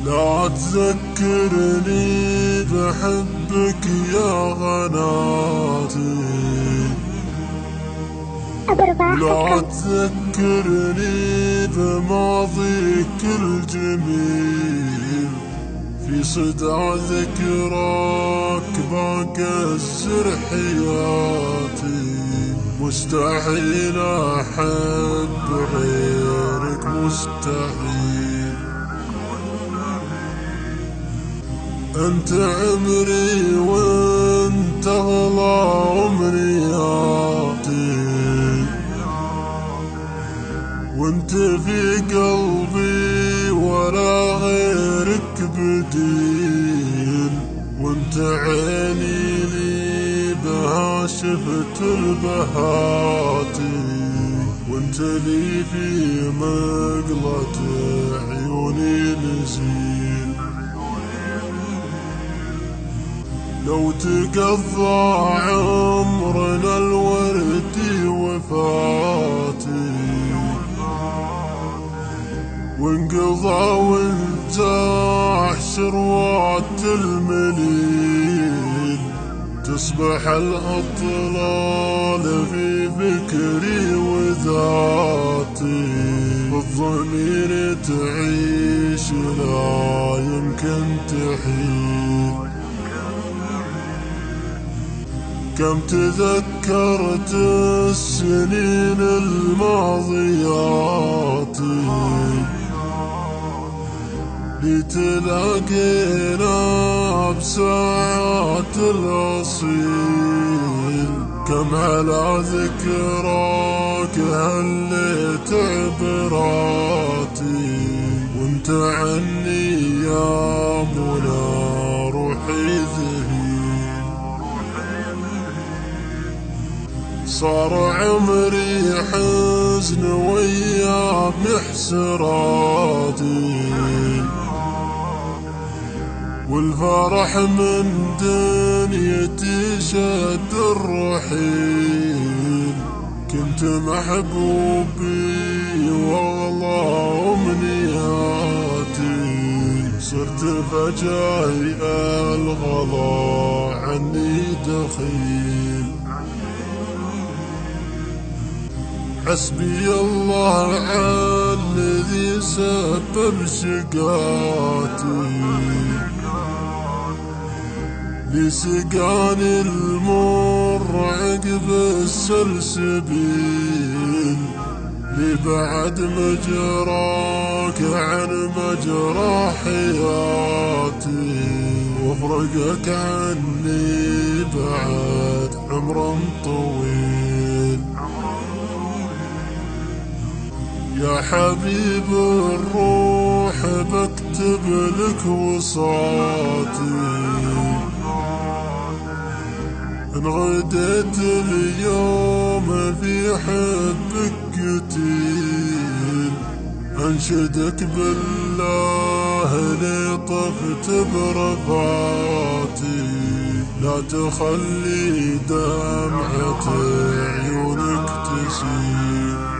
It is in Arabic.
لا تذكرني بحبك يا غناتي، لا تذكرني بماضيك الجميل، في صدى ذكراك بكسر حياتي، مستحيل أحب غيرك مستحيل. أنت عمري وأنت أغلى أمنياتي، وأنت في قلبي ولا غيرك بديل، وأنت عيني لي بها شفت البهاتي، وأنت لي في مقلة عيوني نزيل. لو تقضى عمرنا الوردي وفاتي، وانقضى وانزاح شروات المليل، تصبح الأطلال في فكري وذاتي، بالضمير تعيش لا يمكن تحيل. كم تذكرت السنين الماضيات، لتلاقينا بساعات الأصيل، كم على ذكراك هليت عبراتي، وانت عني يا منى روحي ذهيل. صار عمري حزن ويا محسراتي، والفرح من دنيتي شد الرحيل، كنت محبوبي واغلى امنياتي، صرت فجأة الغلا عني دخيل. حسبي الله على الذي سبب شقاتي، لسقاني المر عقب السلسبيل، لبعد مجراك عن مجرى حياتي، وفرقك عني بعد عمر طويل. يا حبيب الروح بكتب لك وصاتي، إن غديت اليوم في حبك قتيل، أنشدك بالله لطفت برفعاتي، لا تخلي دمعة عيونك تسيل.